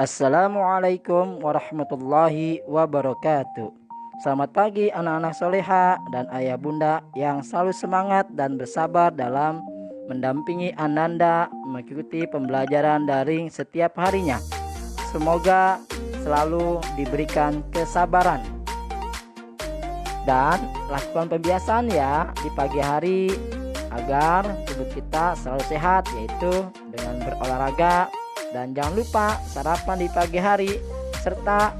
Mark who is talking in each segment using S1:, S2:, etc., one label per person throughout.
S1: Assalamualaikum warahmatullahi wabarakatuh. Selamat pagi anak-anak soleha dan ayah bunda yang selalu semangat dan bersabar dalam mendampingi Ananda mengikuti pembelajaran daring setiap harinya. Semoga selalu diberikan kesabaran dan lakukan pembiasaan ya di pagi hari agar tubuh kita selalu sehat, yaitu dengan berolahraga. Dan jangan lupa sarapan di pagi hari, serta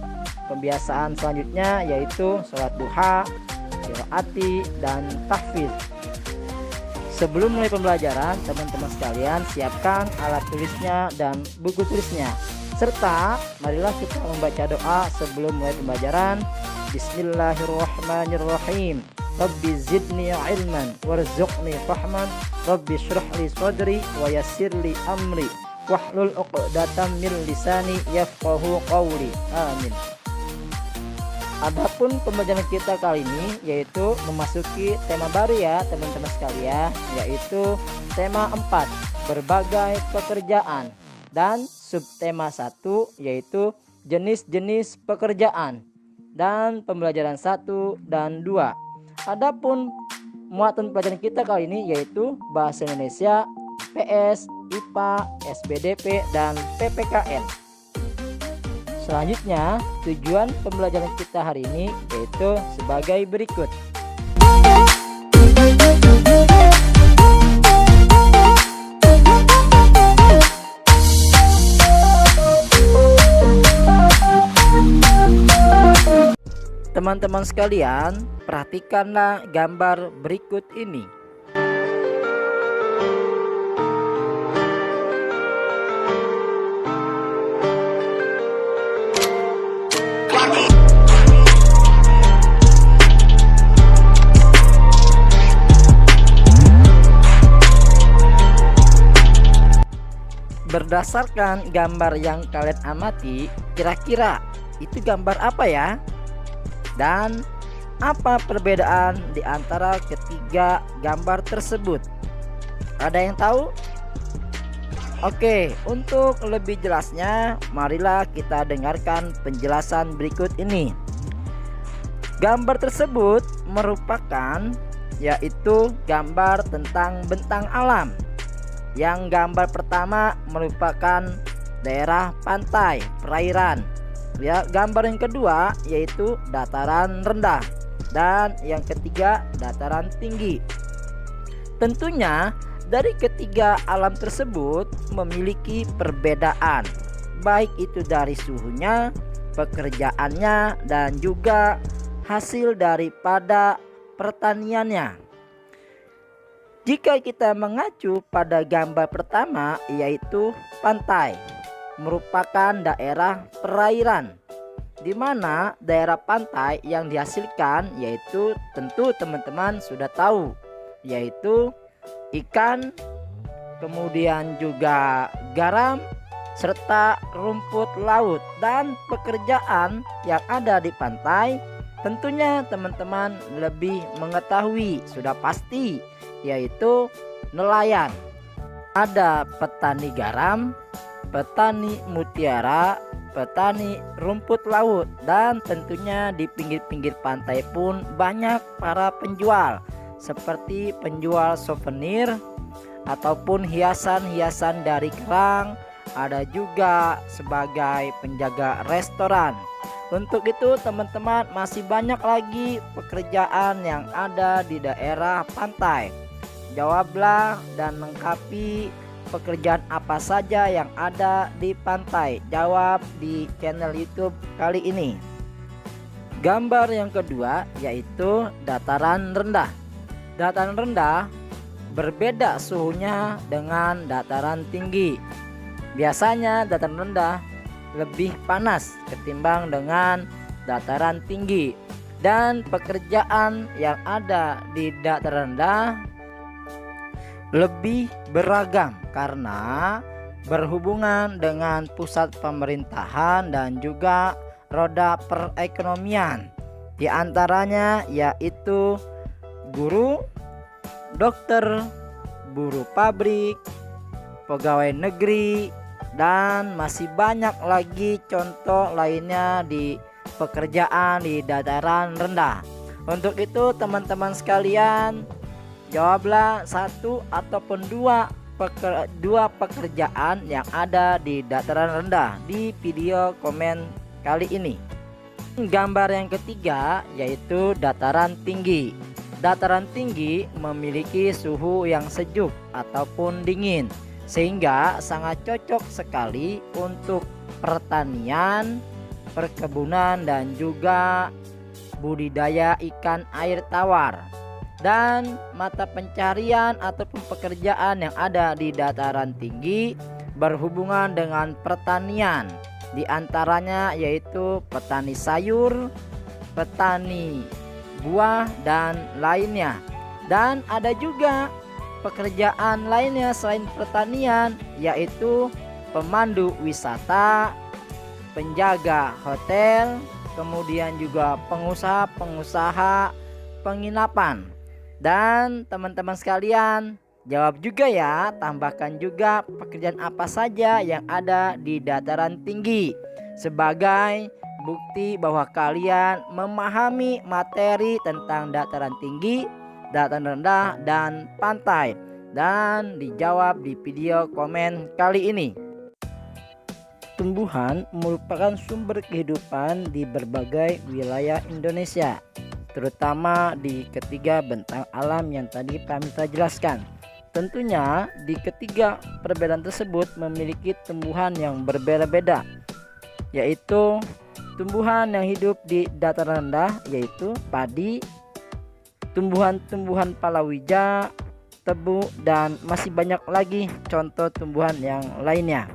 S1: pembiasaan selanjutnya yaitu sholat duha, qiraati, dan tahfidz. Sebelum mulai pembelajaran, teman-teman sekalian siapkan alat tulisnya dan buku tulisnya. Serta marilah kita membaca doa sebelum mulai pembelajaran. Bismillahirrahmanirrahim. Rabbi zidni ilman warzuqni fahman. Rabbi shrah li sadri wa yassir li amri wahlul 'uqdatam min lisani yafqahu qawli. Amin. Adapun pembelajaran kita kali ini yaitu memasuki tema baru ya teman-teman sekalian, yaitu tema 4, berbagai pekerjaan, dan subtema 1 yaitu jenis-jenis pekerjaan, dan pembelajaran 1 dan 2. Adapun muatan pelajaran kita kali ini yaitu bahasa Indonesia, PS, IPA, SPDP, dan PPKN. Selanjutnya, tujuan pembelajaran kita hari ini yaitu sebagai berikut. Teman-teman sekalian, perhatikanlah gambar berikut ini. Berdasarkan gambar yang kalian amati, kira-kira itu gambar apa ya? Dan apa perbedaan di antara ketiga gambar tersebut? Ada yang tahu? Oke, untuk lebih jelasnya, marilah kita dengarkan penjelasan berikut ini. Gambar tersebut merupakan yaitu gambar tentang bentang alam. Yang gambar pertama merupakan daerah pantai, perairan. Ya, gambar yang kedua yaitu dataran rendah, dan yang ketiga dataran tinggi. Tentunya dari ketiga alam tersebut memiliki perbedaan, baik itu dari suhunya, pekerjaannya, dan juga hasil daripada pertaniannya. Jika kita mengacu pada gambar pertama yaitu pantai, merupakan daerah perairan, di mana daerah pantai yang dihasilkan yaitu tentu teman-teman sudah tahu, yaitu ikan, kemudian juga garam, serta rumput laut. Dan pekerjaan yang ada di pantai tentunya teman-teman lebih mengetahui, sudah pasti, yaitu nelayan. Ada petani garam, petani mutiara, petani rumput laut, dan tentunya di pinggir-pinggir pantai pun banyak para penjual, seperti penjual souvenir ataupun hiasan-hiasan dari kerang. Ada juga sebagai penjaga restoran. Untuk itu teman-teman, masih banyak lagi pekerjaan yang ada di daerah pantai. Jawablah dan lengkapi pekerjaan apa saja yang ada di pantai. Jawab di channel YouTube kali ini. Gambar yang kedua yaitu dataran rendah. Dataran rendah berbeda suhunya dengan dataran tinggi. Biasanya dataran rendah lebih panas ketimbang dengan dataran tinggi, dan pekerjaan yang ada di dataran rendah lebih beragam karena berhubungan dengan pusat pemerintahan dan juga roda perekonomian. Di antaranya yaitu guru, dokter, buruh pabrik, pegawai negeri, dan masih banyak lagi contoh lainnya di pekerjaan di dataran rendah. Untuk itu teman-teman sekalian, jawablah satu ataupun dua pekerjaan yang ada di dataran rendah di video komen kali ini. Gambar yang ketiga yaitu dataran tinggi. Dataran tinggi memiliki suhu yang sejuk ataupun dingin, sehingga sangat cocok sekali untuk pertanian, perkebunan, dan juga budidaya ikan air tawar. Dan mata pencarian ataupun pekerjaan yang ada di dataran tinggi berhubungan dengan pertanian. Di antaranya yaitu petani sayur, petani buah, dan lainnya. Dan ada juga pekerjaan lainnya selain pertanian, yaitu pemandu wisata, penjaga hotel, kemudian juga pengusaha penginapan. Dan teman-teman sekalian, jawab juga ya, tambahkan juga pekerjaan apa saja yang ada di dataran tinggi sebagai bukti bahwa kalian memahami materi tentang dataran tinggi, dataran rendah, dan pantai. Dan dijawab di video komen kali ini. Tumbuhan merupakan sumber kehidupan di berbagai wilayah Indonesia, terutama di ketiga bentang alam yang tadi Pamita jelaskan. Tentunya di ketiga perbedaan tersebut memiliki tumbuhan yang berbeda-beda, yaitu tumbuhan yang hidup di dataran rendah yaitu padi, tumbuhan-tumbuhan palawija, tebu, dan masih banyak lagi contoh tumbuhan yang lainnya.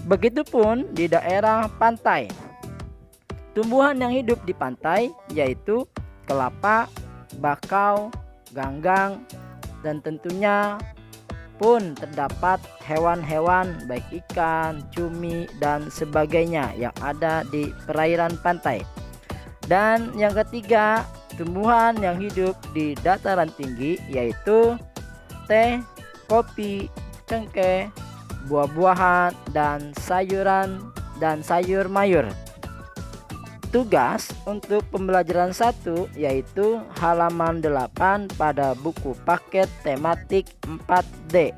S1: Begitupun di daerah pantai. Tumbuhan yang hidup di pantai yaitu kelapa, bakau, ganggang, dan tentunya pun terdapat hewan-hewan baik ikan, cumi, dan sebagainya yang ada di perairan pantai. Dan yang ketiga, tumbuhan yang hidup di dataran tinggi yaitu teh, kopi, cengkeh, buah-buahan, dan sayuran dan sayur mayur. Tugas untuk pembelajaran 1 yaitu halaman 8 pada buku paket tematik 4D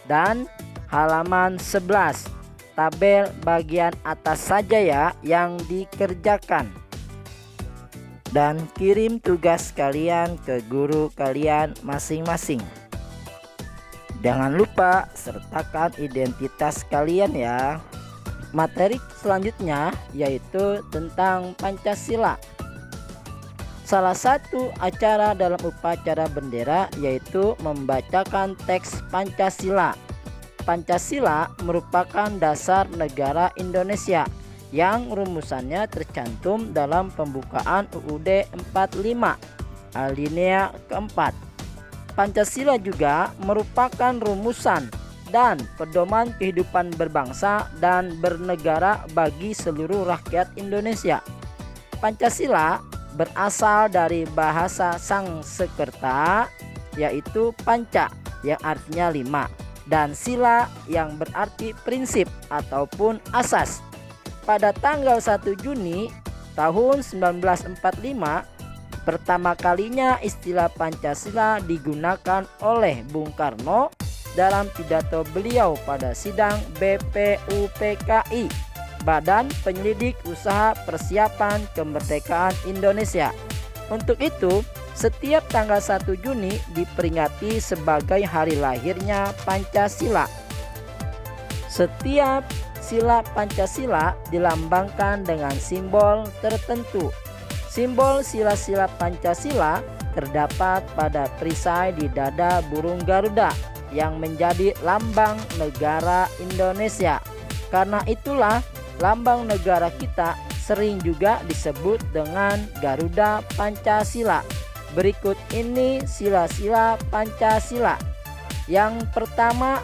S1: dan halaman 11 tabel bagian atas saja ya yang dikerjakan. Dan kirim tugas kalian ke guru kalian masing-masing. Jangan lupa sertakan identitas kalian ya. Materi selanjutnya yaitu tentang Pancasila. Salah satu acara dalam upacara bendera yaitu membacakan teks Pancasila. Pancasila merupakan dasar negara Indonesia yang rumusannya tercantum dalam pembukaan UUD 45 alinea keempat. Pancasila juga merupakan rumusan dan pedoman kehidupan berbangsa dan bernegara bagi seluruh rakyat Indonesia. Pancasila berasal dari bahasa Sangsekerta yaitu panca yang artinya 5 dan sila yang berarti prinsip ataupun asas. Pada tanggal 1 Juni tahun 1945 pertama kalinya istilah Pancasila digunakan oleh Bung Karno dalam pidato beliau pada sidang BPUPKI, Badan Penyelidik Usaha Persiapan Kemerdekaan Indonesia. Untuk itu, setiap tanggal 1 Juni diperingati sebagai hari lahirnya Pancasila. Setiap sila Pancasila dilambangkan dengan simbol tertentu. Simbol sila-sila Pancasila terdapat pada perisai di dada burung Garuda yang menjadi lambang negara Indonesia. Karena itulah lambang negara kita sering juga disebut dengan Garuda Pancasila. Berikut ini sila-sila Pancasila. Yang pertama,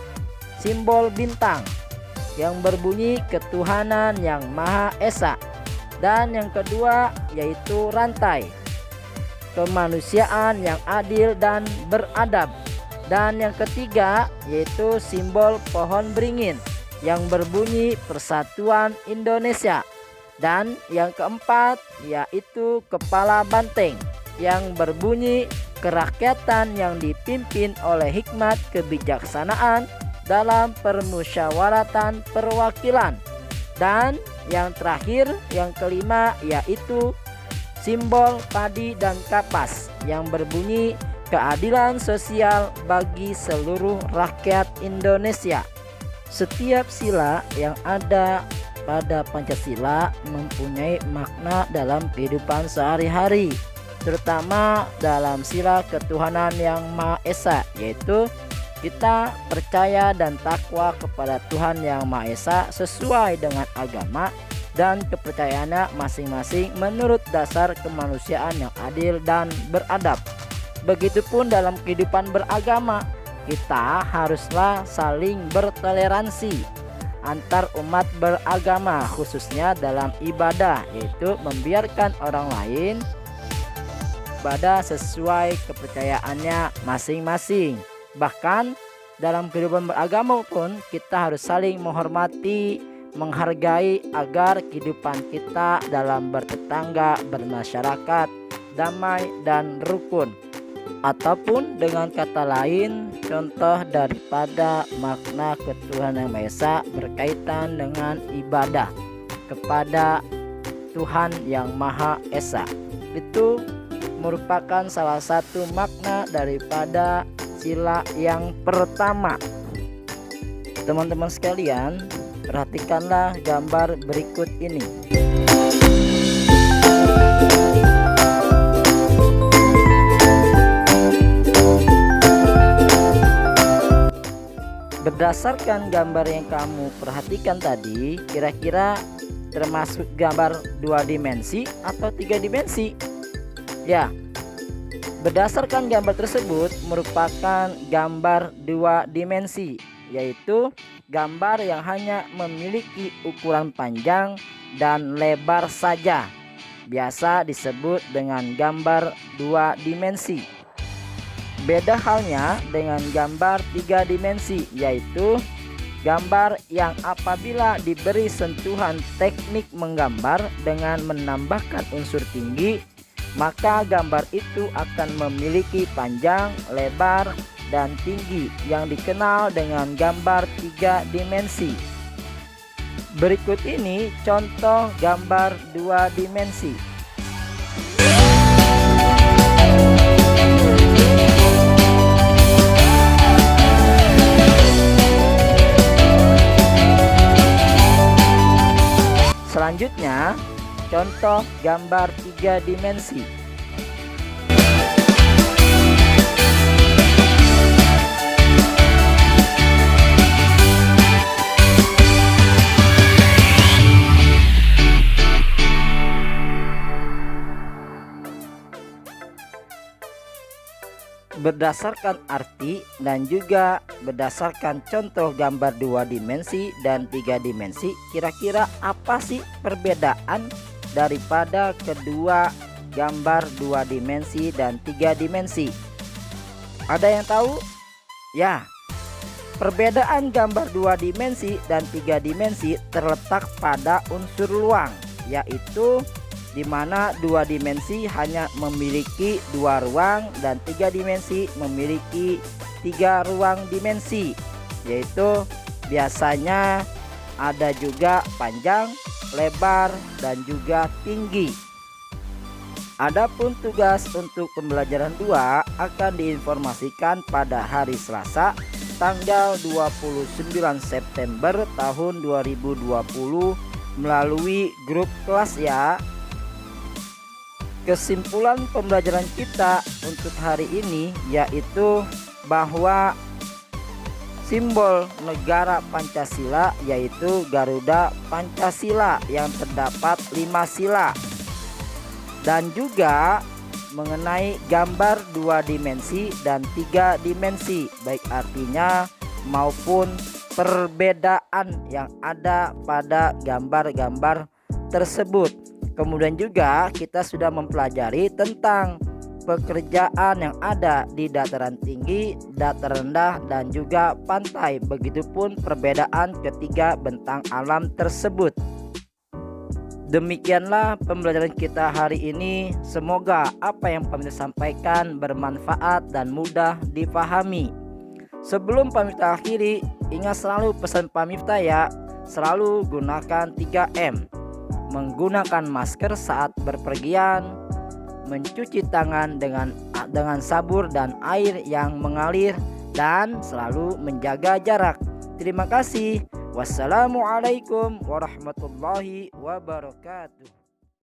S1: simbol bintang yang berbunyi ketuhanan yang Maha Esa. Dan yang kedua yaitu rantai, kemanusiaan yang adil dan beradab. Dan yang ketiga yaitu simbol pohon beringin yang berbunyi Persatuan Indonesia. Dan yang keempat yaitu kepala banteng yang berbunyi kerakyatan yang dipimpin oleh hikmat kebijaksanaan dalam permusyawaratan perwakilan. Dan yang terakhir, yang kelima yaitu simbol padi dan kapas yang berbunyi keadilan sosial bagi seluruh rakyat Indonesia. Setiap sila yang ada pada Pancasila mempunyai makna dalam kehidupan sehari-hari, terutama dalam sila ketuhanan yang Maha Esa, yaitu kita percaya dan takwa kepada Tuhan yang Maha Esa sesuai dengan agama dan kepercayaannya masing-masing menurut dasar kemanusiaan yang adil dan beradab. Begitupun dalam kehidupan beragama, kita haruslah saling bertoleransi antar umat beragama, khususnya dalam ibadah, yaitu membiarkan orang lain ibadah sesuai kepercayaannya masing-masing. Bahkan dalam kehidupan beragama pun kita harus saling menghormati, menghargai agar kehidupan kita dalam bertetangga, bermasyarakat damai dan rukun. Ataupun dengan kata lain, contoh daripada makna ketuhanan yang Maha Esa berkaitan dengan ibadah kepada Tuhan yang Maha Esa. Itu merupakan salah satu makna daripada sila yang pertama. Teman-teman sekalian, perhatikanlah gambar berikut ini. Berdasarkan gambar yang kamu perhatikan tadi, kira-kira termasuk gambar 2 dimensi atau 3 dimensi? Ya, berdasarkan gambar tersebut merupakan gambar 2 dimensi, yaitu gambar yang hanya memiliki ukuran panjang dan lebar saja. Biasa disebut dengan gambar 2 dimensi. Beda halnya dengan gambar 3 dimensi, yaitu gambar yang apabila diberi sentuhan teknik menggambar dengan menambahkan unsur tinggi, maka gambar itu akan memiliki panjang, lebar, dan tinggi yang dikenal dengan gambar 3 dimensi. Berikut ini contoh gambar 2 dimensi. Selanjutnya, contoh gambar 3 dimensi. Berdasarkan arti dan juga berdasarkan contoh gambar 2 dimensi dan 3 dimensi, kira-kira apa sih perbedaan daripada kedua gambar 2 dimensi dan 3 dimensi? Ada yang tahu? Ya, perbedaan gambar 2 dimensi dan 3 dimensi terletak pada unsur luang, yaitu di mana 2 dimensi hanya memiliki 2 ruang dan 3 dimensi memiliki 3 ruang dimensi, yaitu biasanya ada juga panjang, lebar, dan juga tinggi. Adapun tugas untuk pembelajaran 2 akan diinformasikan pada hari Selasa tanggal 29 September tahun 2020 melalui grup kelas ya. Kesimpulan pembelajaran kita untuk hari ini yaitu bahwa simbol negara Pancasila yaitu Garuda Pancasila yang terdapat 5 sila, dan juga mengenai gambar 2 dimensi dan 3 dimensi, baik artinya maupun perbedaan yang ada pada gambar-gambar tersebut. Kemudian juga kita sudah mempelajari tentang pekerjaan yang ada di dataran tinggi, dataran rendah, dan juga pantai. Begitupun perbedaan ketiga bentang alam tersebut. Demikianlah pembelajaran kita hari ini. Semoga apa yang kami sampaikan bermanfaat dan mudah dipahami. Sebelum pamit akhiri, ingat selalu pesan Pamiftah ya. Selalu gunakan 3M. Menggunakan masker saat berpergian, mencuci tangan dengan sabun dan air yang mengalir, dan selalu menjaga jarak. Terima kasih. Wassalamualaikum warahmatullahi wabarakatuh.